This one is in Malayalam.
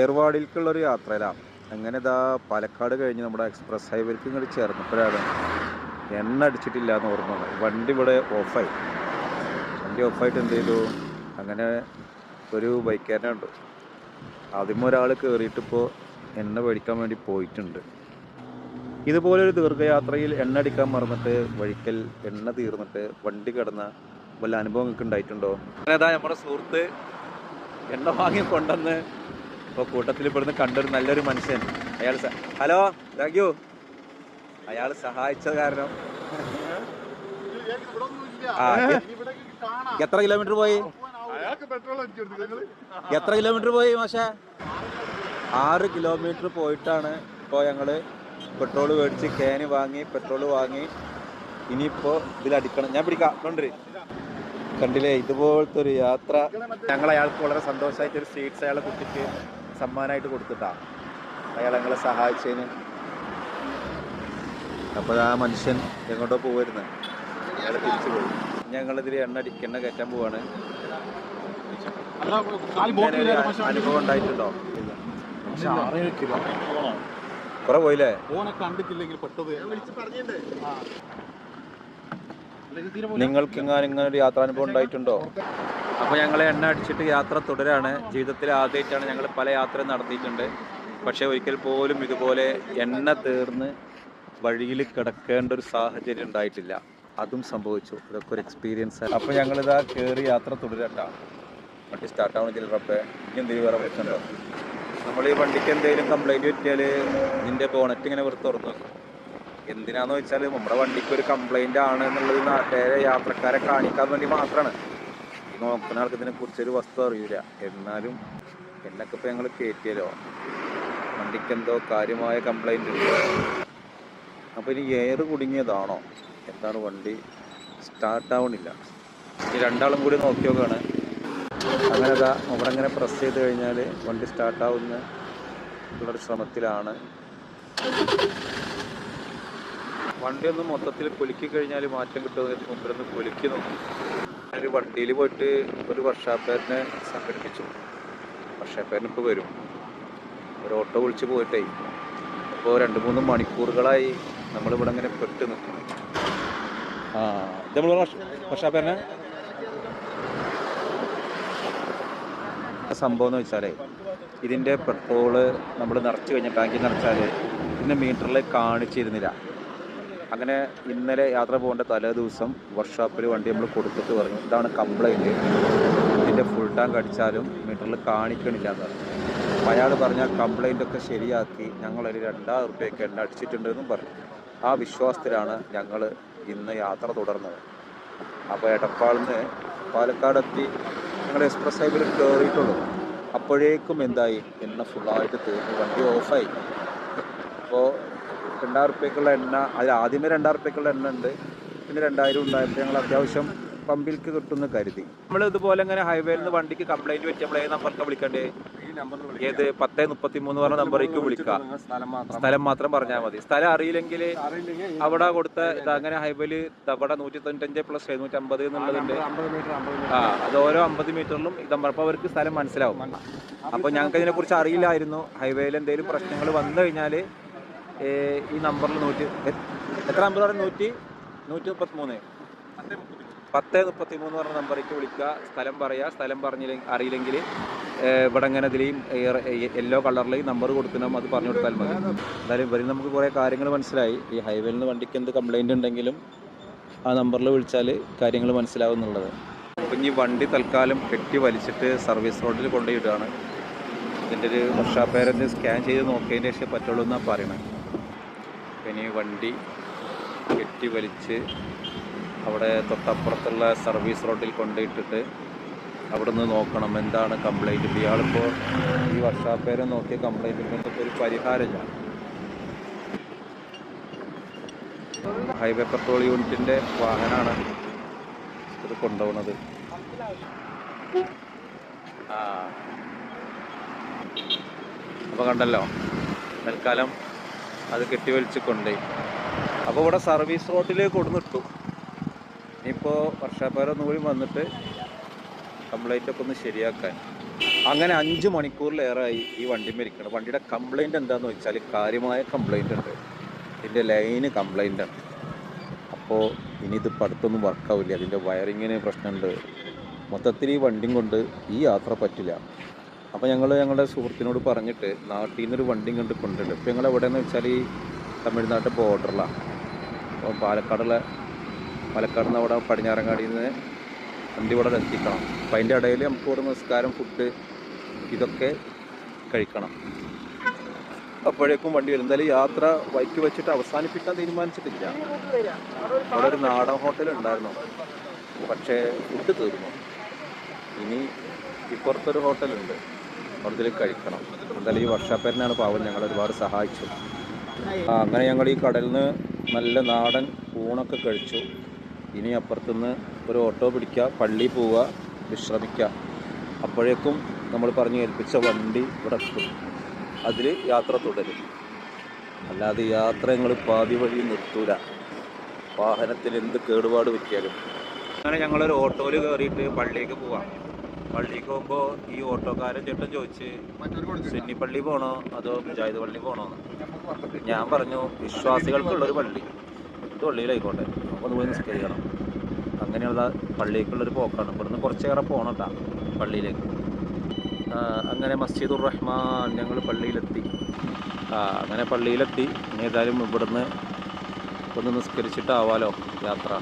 ഏർവാടിലേക്കുള്ളൊരു യാത്രയിലാണ്. അങ്ങനെ ഇതാ പാലക്കാട് കഴിഞ്ഞ് നമ്മുടെ എക്സ്പ്രസ് ഹൈവേക്ക് ഇങ്ങോട്ട് ചേർന്നപ്പോഴാണ് എണ്ണ അടിച്ചിട്ടില്ല എന്ന് ഓർമ്മ. വണ്ടി ഇവിടെ ഓഫായി. വണ്ടി ഓഫായിട്ട് എന്ത് ചെയ്തു, അങ്ങനെ ഒരു ബൈക്കാരനുണ്ട്, ആദ്യം ഒരാൾ കയറിയിട്ടിപ്പോൾ എണ്ണ മേടിക്കാൻ വേണ്ടി പോയിട്ടുണ്ട്. ഇതുപോലൊരു ദീർഘയാത്രയിൽ എണ്ണ അടിക്കാൻ മറന്നിട്ട് വഴിക്കൽ എണ്ണ തീർന്നിട്ട് വണ്ടി കിടന്ന വല്ല അനുഭവം നിങ്ങൾക്ക് ഉണ്ടായിട്ടുണ്ടോ? അങ്ങനെ അതാ നമ്മുടെ സുഹൃത്ത് എണ്ണ വാങ്ങി കൊണ്ടുവന്ന് ഇപ്പോൾ കൂട്ടത്തിൽ ഇവിടുന്ന് കണ്ടൊരു നല്ലൊരു മനുഷ്യൻ, അയാൾ ഹലോ താങ്ക് യു, അയാൾ സഹായിച്ച കാരണം എത്ര കിലോമീറ്റർ പോയി? എത്ര കിലോമീറ്റർ പോയി മാഷേ? 6 കിലോമീറ്റർ പോയിട്ടാണ് ഇപ്പോൾ ഞങ്ങൾ പെട്രോൾ മേടിച്ച് ക്യാന് വാങ്ങി പെട്രോൾ വാങ്ങി ഇനിയിപ്പോൾ ഇതിലടിക്കണം. ഞാൻ പിടിക്കാം കൊണ്ടര്. കണ്ടില്ലേ ഇതുപോലത്തെ ഒരു യാത്ര. ഞങ്ങൾ അയാൾക്ക് വളരെ സന്തോഷമായിട്ട് ഒരു സ്വീറ്റ്സ് അയാളെ കുട്ടിക്ക് സമ്മാനമായിട്ട് കൊടുത്തിട്ടാണ് അയാൾ ഞങ്ങളെ സഹായിച്ചതിന്. അപ്പോൾ ആ മനുഷ്യൻ എങ്ങോട്ടോ പോവായിരുന്നു, അയാൾ തിരിച്ചു പോയി. ഞങ്ങളിതിൽ എണ്ണ കയറ്റാൻ പോവാണ്. അനുഭവം ഉണ്ടായിട്ടുണ്ടോ? കുറെ പോയില്ലേ? നിങ്ങൾക്ക് ഇങ്ങനെ ഒരു യാത്രാനുഭവം ഉണ്ടായിട്ടുണ്ടോ? അപ്പോൾ ഞങ്ങൾ എണ്ണ അടിച്ചിട്ട് യാത്ര തുടരാണ്. ജീവിതത്തിൽ ആദ്യമായിട്ടാണ് ഞങ്ങൾ പല യാത്രയും നടത്തിയിട്ടുണ്ട്, പക്ഷേ ഒരിക്കൽ പോലും ഇതുപോലെ എണ്ണ തീർന്ന് വഴിയിൽ കിടക്കേണ്ട ഒരു സാഹചര്യം ഉണ്ടായിട്ടില്ല. അതും സംഭവിച്ചു. ഇതൊക്കെ ഒരു എക്സ്പീരിയൻസ് ആണ്. അപ്പോൾ ഞങ്ങളിതാ കയറി യാത്ര തുടരട്ടാ. വണ്ടി സ്റ്റാർട്ടാവണം ചിലപ്പോൾ. ഇനി എന്തെങ്കിലും വേറെ പ്രശ്നമുണ്ടോ? നമ്മൾ ഈ വണ്ടിക്ക് എന്തെങ്കിലും കംപ്ലൈൻറ്റ് പറ്റിയാൽ ഇതിൻ്റെ ബോണറ്റ് ഇങ്ങനെ വെറുതെ തുറന്നു വെക്കും. എന്തിനാന്ന് വെച്ചാൽ നമ്മുടെ വണ്ടിക്ക് ഒരു കംപ്ലൈൻ്റ് ആണ് എന്നുള്ളത് നാട്ടുകാരെ യാത്രക്കാരെ കാണിക്കാൻ വേണ്ടി മാത്രമാണ്. ഈ നോക്കുന്ന ആൾക്ക് ഇതിനെക്കുറിച്ചൊരു വസ്തു അറിയില്ല. എന്നാലും എന്നൊക്കെ ഇപ്പോൾ ഞങ്ങൾ കയറ്റിയല്ലോ, വണ്ടിക്ക് എന്തോ കാര്യമായ കംപ്ലൈൻറ്റ് ഉണ്ട്. അപ്പോൾ ഇനി എയർ കുടുങ്ങിയതാണോ എന്താണ്, വണ്ടി സ്റ്റാർട്ടാവണില്ല. ഈ രണ്ടാളും കൂടി നോക്കി നോക്കുകയാണ്. അങ്ങനെ അതാ അവിടെ അങ്ങനെ പ്രസ് ചെയ്ത് കഴിഞ്ഞാൽ വണ്ടി സ്റ്റാർട്ടാവുന്ന ഉള്ളൊരു ശ്രമത്തിലാണ്. വണ്ടി ഒന്ന് മൊത്തത്തിൽ കുലുക്കി കഴിഞ്ഞാൽ മാറ്റം കിട്ടുന്നതിന് മുമ്പിലൊന്ന് കുലുക്കി നോക്കി. ഒരു വണ്ടിയിൽ പോയിട്ട് ഒരു വർഷാപ്പേരനെ സംഘടിപ്പിച്ചു. വർഷാപ്പേരൻ ഇപ്പോൾ വരും. ഒരു ഓട്ടോ വിളിച്ച് പോയിട്ടേ ഇപ്പോൾ 2-3 മണിക്കൂറുകളായി നമ്മളിവിടെ അങ്ങനെ പെട്ട് നിൽക്കുന്നു. ഇത് നമ്മൾ വർഷാപ്പേരനെ സംഭവം എന്ന് വെച്ചാൽ ഇതിൻ്റെ പെട്രോള് നമ്മൾ നിറച്ച് കഴിഞ്ഞാൽ ടാങ്കിൽ നിറച്ചാൽ ഇതിൻ്റെ മീറ്ററിൽ കാണിച്ചിരുന്നില്ല. അങ്ങനെ ഇന്നലെ യാത്ര പോകേണ്ട തലേ ദിവസം വർക്ക്ഷോപ്പിൽ വണ്ടി നമ്മൾ കൊടുത്തിട്ട് പറഞ്ഞു ഇതാണ് കംപ്ലൈൻറ്റ്, ഇതിൻ്റെ ഫുൾ ടാങ്ക് അടിച്ചാലും മീറ്ററിൽ കാണിക്കണില്ല എന്ന് പറഞ്ഞു. അപ്പോൾ അയാൾ പറഞ്ഞാൽ കംപ്ലൈൻറ്റൊക്കെ ശരിയാക്കി ഞങ്ങളൊരു 2000 രൂപയ്ക്ക് എണ്ണ അടിച്ചിട്ടുണ്ടെന്നും പറഞ്ഞു. ആ വിശ്വാസത്തിലാണ് ഞങ്ങൾ ഇന്ന് യാത്ര തുടർന്നത്. അപ്പോൾ എടപ്പാളിൽ നിന്ന് പാലക്കാടെത്തി ഞങ്ങൾ എക്സ്പ്രസ് ഹൈവേയിൽ കയറിയിട്ടുള്ളൂ. അപ്പോഴേക്കും എന്തായി, എണ്ണ ഫുള്ളായിട്ട് തീർന്നു, വണ്ടി ഓഫായി. അപ്പോൾ 2000 രൂപയ്ക്കുള്ള എണ്ണ, അതിൽ ആദ്യമേ 2000 രൂപയ്ക്കുള്ള എണ്ണ ഉണ്ട്, പിന്നെ 2000 ഉണ്ടായപ്പോൾ ഞങ്ങൾ അത്യാവശ്യം പമ്പിലേക്ക് കിട്ടുമെന്ന് കരുതി. നമ്മൾ ഇതുപോലെ ഇങ്ങനെ ഹൈവേയിൽ നിന്ന് വണ്ടിക്ക് കംപ്ലൈൻറ്റ് പറ്റിയപ്പോൾ ഏത് നമ്പറിൽ വിളിക്കണ്ടേ? ഏത് 1033 പറഞ്ഞ നമ്പറേക്ക് വിളിക്കാം. സ്ഥലം മാത്രം പറഞ്ഞാൽ മതി. സ്ഥലം അറിയില്ലെങ്കിൽ അവിടെ കൊടുത്ത അങ്ങനെ ഹൈവേയിൽ അവിടെ 195+750 എന്നുള്ളതുണ്ട്. അത് ഓരോ 50 മീറ്ററിലും ഇതമ്പ. അപ്പോൾ അവർക്ക് സ്ഥലം മനസ്സിലാവും. അപ്പോൾ ഞങ്ങൾക്ക് ഇതിനെക്കുറിച്ച് അറിയില്ലായിരുന്നു. ഹൈവേയിൽ എന്തെങ്കിലും പ്രശ്നങ്ങൾ വന്നു കഴിഞ്ഞാൽ ഈ നമ്പറിൽ എത്ര നമ്പർ പറഞ്ഞു? 133 1033 പറഞ്ഞ നമ്പറേക്ക് വിളിക്കുക, സ്ഥലം പറയുക. സ്ഥലം അറിയില്ലെങ്കിൽ ഇവിടെ ഇങ്ങനെ ഇതിലെയും യെല്ലോ കളറിൽ നമ്പർ കൊടുക്കണം, അത് പറഞ്ഞു കൊടുത്താൽ മതി. എന്തായാലും ഇവരിൽ നമുക്ക് കുറേ കാര്യങ്ങൾ മനസ്സിലായി. ഈ ഹൈവേയിൽ നിന്ന് വണ്ടിക്ക് എന്ത് കംപ്ലൈൻറ്റ് ഉണ്ടെങ്കിലും ആ നമ്പറിൽ വിളിച്ചാൽ കാര്യങ്ങൾ മനസ്സിലാവും എന്നുള്ളത്. അപ്പം ഈ വണ്ടി തൽക്കാലം കെട്ടി വലിച്ചിട്ട് സർവീസ് റോഡിൽ കൊണ്ടുപോയിട്ടാണ്. ഇതിൻ്റെ ഒരു വർഷാപ്പേരൻ്റ് സ്കാൻ ചെയ്ത് നോക്കിയതിന് ശേഷം പറ്റുള്ളൂ എന്നാണ് പറയണത്. പിന്നെ ഈ വണ്ടി കെട്ടി വലിച്ച് അവിടെ തൊട്ടപ്പുറത്തുള്ള സർവീസ് റോഡിൽ കൊണ്ടുപോയിട്ടിട്ട് അവിടെ നിന്ന് നോക്കണം എന്താണ് കംപ്ലൈൻറ്റ്. ഇയാളിപ്പോൾ ഈ വർഷാപ്പേരെ നോക്കിയ കംപ്ലൈൻറ്റ് ഒരു പരിഹാരമില്ല. ഹൈവേ പെട്രോൾ യൂണിറ്റിൻ്റെ വാഹനമാണ് ഇത് കൊണ്ടുപോകുന്നത്. അപ്പോൾ കണ്ടല്ലോ, തൽക്കാലം അത് കെട്ടിവലിച്ച് കൊണ്ടുപോയി. അപ്പോൾ ഇവിടെ സർവീസ് റോഡിൽ കൊടുന്നിട്ടു. ഇനിയിപ്പോൾ വർഷാപ്പേരൊന്നും കൂടി വന്നിട്ട് കംപ്ലൈൻറ്റൊക്കെ ഒന്ന് ശരിയാക്കാൻ. അങ്ങനെ 5 മണിക്കൂറിലേറെയായി ഈ വണ്ടി മരിക്കണം. വണ്ടിയുടെ കംപ്ലൈൻറ്റ് എന്താണെന്ന് വെച്ചാൽ കാര്യമായ കംപ്ലൈൻ്റ് ഉണ്ട്. ഇതിൻ്റെ ലൈന് കംപ്ലൈൻ്റ് ആണ്. അപ്പോൾ ഇനി ഇത് അടുത്തൊന്നും വർക്കാവില്ല. അതിൻ്റെ വയറിങ്ങിന് പ്രശ്നമുണ്ട്. മൊത്തത്തിൽ ഈ വണ്ടിയും കൊണ്ട് ഈ യാത്ര പറ്റില്ല. അപ്പോൾ ഞങ്ങളുടെ സുഹൃത്തിനോട് പറഞ്ഞിട്ട് നാട്ടിൽ നിന്നൊരു വണ്ടിയും കൊണ്ട് കൊണ്ടുണ്ട്. ഇപ്പോൾ ഞങ്ങൾ എവിടെയെന്ന് വെച്ചാൽ ഈ തമിഴ്നാട്ട് ബോർഡറിലാണ്. അപ്പോൾ പാലക്കാട് നിന്ന് അവിടെ പടിഞ്ഞാറങ്ങാടിയിൽ നിന്ന് വണ്ടി ഇവിടെ എത്തിക്കണം. അപ്പോൾ അതിൻ്റെ ഇടയിൽ നമുക്ക് ഇവിടെ നിസ്കാരം, ഫുഡ് ഇതൊക്കെ കഴിക്കണം. അപ്പോഴേക്കും വണ്ടി വരും. എന്തായാലും യാത്ര വൈക്ക് വെച്ചിട്ട് അവസാനിപ്പിക്കാൻ തീരുമാനിച്ചിട്ടില്ല. അവിടെ ഒരു നാടൻ ഹോട്ടൽ ഉണ്ടായിരുന്നു, പക്ഷേ ഫുഡ് തീർന്നു. ഇനി ഇപ്പുറത്തൊരു ഹോട്ടലുണ്ട്, അവിടത്തിൽ കഴിക്കണം. എന്തായാലും ഈ വർഷാപ്പേരനാണ് പാവം ഞങ്ങൾ ഒരുപാട് സഹായിച്ചു. അങ്ങനെ ഞങ്ങൾ ഈ കടലിൽ നിന്ന് നല്ല നാടൻ ഊണൊക്കെ കഴിച്ചു. ഇനി അപ്പുറത്തുനിന്ന് ഒരു ഓട്ടോ പിടിക്കുക, പള്ളിയിൽ പോവുക, വിശ്രമിക്കുക. അപ്പോഴേക്കും നമ്മൾ പറഞ്ഞ് ഏൽപ്പിച്ച വണ്ടി ഇവിടെ എത്തും. അതിൽ യാത്ര തുടരും. അല്ലാതെ യാത്ര ഞങ്ങൾ പാതി വഴി നിർത്തൂല. വാഹനത്തിന് എന്ത് കേടുപാട് പറ്റിയാലും. അങ്ങനെ ഞങ്ങളൊരു ഓട്ടോയിൽ കയറിയിട്ട് പള്ളിയിലേക്ക് പോവാം. പള്ളിക്ക് പോകുമ്പോൾ ഈ ഓട്ടോക്കാരൻ ചേട്ടൻ ചോദിച്ച് സുന്നി പള്ളി പോകണോ അതോ മുജാഹിദ് പള്ളി പോകണോന്ന്. ഞാൻ പറഞ്ഞു വിശ്വാസികൾക്കുള്ളൊരു പള്ളി, ഇത് പള്ളിയിലായിക്കോട്ടെ, അപ്പോൾ അത് പോയി നിസ്കരിക്കണം. അങ്ങനെയുള്ള പള്ളിക്കുള്ളൊരു പോക്കാണ്. ഇവിടുന്ന് കുറച്ചേറെ പോകണം കേട്ടോ പള്ളിയിലേക്ക്. അങ്ങനെ മസ്ജിദുർ റഹ്മാൻ ഞങ്ങൾ പള്ളിയിലെത്തി. അങ്ങനെ പള്ളിയിലെത്തി. ഇനി ഏതായാലും ഇവിടുന്ന് ഒന്ന് നിസ്കരിച്ചിട്ടാവാലോ യാത്ര.